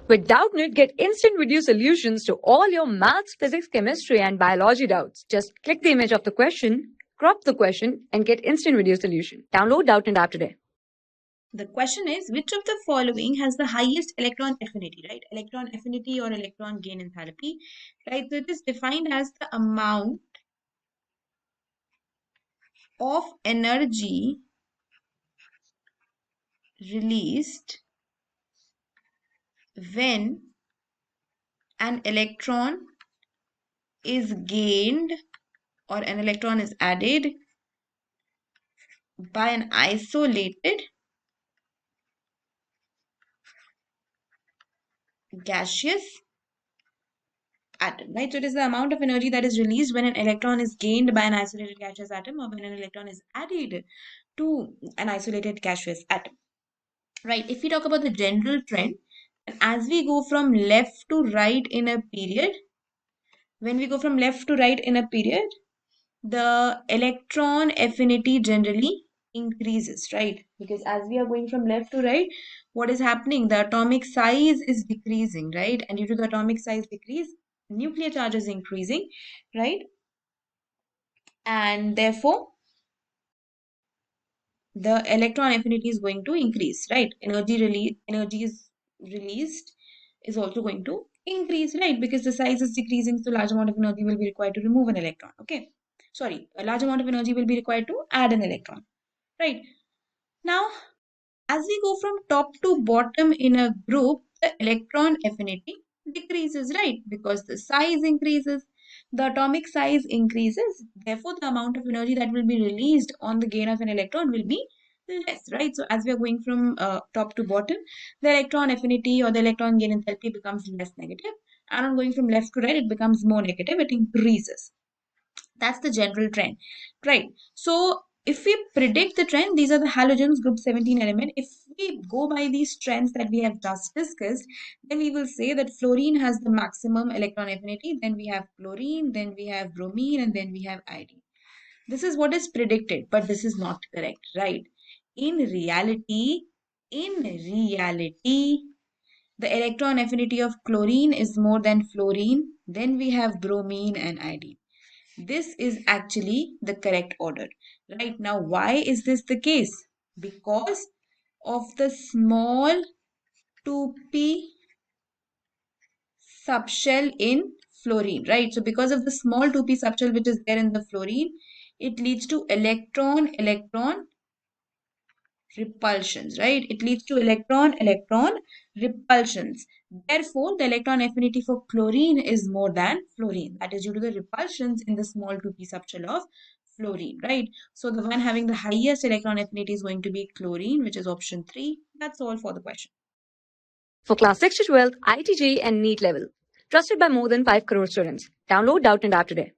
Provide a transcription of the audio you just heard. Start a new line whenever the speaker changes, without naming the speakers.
With Doubtnut, get instant video solutions to all your maths, physics, chemistry, and biology doubts. Just click the image of the question, crop the question, and get instant video solution. Download Doubtnut app today.
The question is, which of the following has the highest electron affinity, right? Electron affinity or electron gain enthalpy, right? So it is defined as the amount of energy released when an electron is gained or an electron is added by an isolated gaseous atom, right? So it is the amount of energy that is released when an electron is gained by an isolated gaseous atom or when an electron is added to an isolated gaseous atom, right? If we talk about the general trend, as we go from left to right in a period, when we go from left to right in a period, the electron affinity generally increases, right? Because as we are going from left to right, what is happening? The atomic size is decreasing, right? And due to the atomic size decrease, nuclear charge is increasing, right? And therefore, the electron affinity is going to increase, right? Energy is released is also going to increase, right? Because the size is decreasing, so large amount of energy will be required to remove an electron. Okay, sorry, a large amount of energy will be required to add an electron, right? Now, as we go from top to bottom in a group, the electron affinity decreases, right? Because the size increases, the atomic size increases, therefore the amount of energy that will be released on the gain of an electron will be less, right? So as we are going from top to bottom, the electron affinity or the electron gain enthalpy becomes less negative, and on going from left to right, it becomes more negative, it increases. That's the general trend, right? So if we predict the trend, these are the halogens, group 17 element. If we go by these trends that we have just discussed, then we will say that fluorine has the maximum electron affinity, then we have chlorine, then we have bromine, and then we have iodine. This is what is predicted, but this is not correct, right? In reality, the electron affinity of chlorine is more than fluorine, then we have bromine and iodine. This is actually the correct order. Right now, why is this the case? Because of the small 2p subshell in fluorine, right? So because of the small 2p subshell which is there in the fluorine, it leads to electron repulsions, right? It leads to electron repulsions. Therefore, the electron affinity for chlorine is more than fluorine. That is due to the repulsions in the small 2p subshell of fluorine, right? So the one having the highest electron affinity is going to be chlorine, which is option 3. That's all for the question.
For class 6 to 12, IIT JEE and NEET level. Trusted by more than 5 crore students. Download Doubtnut app today.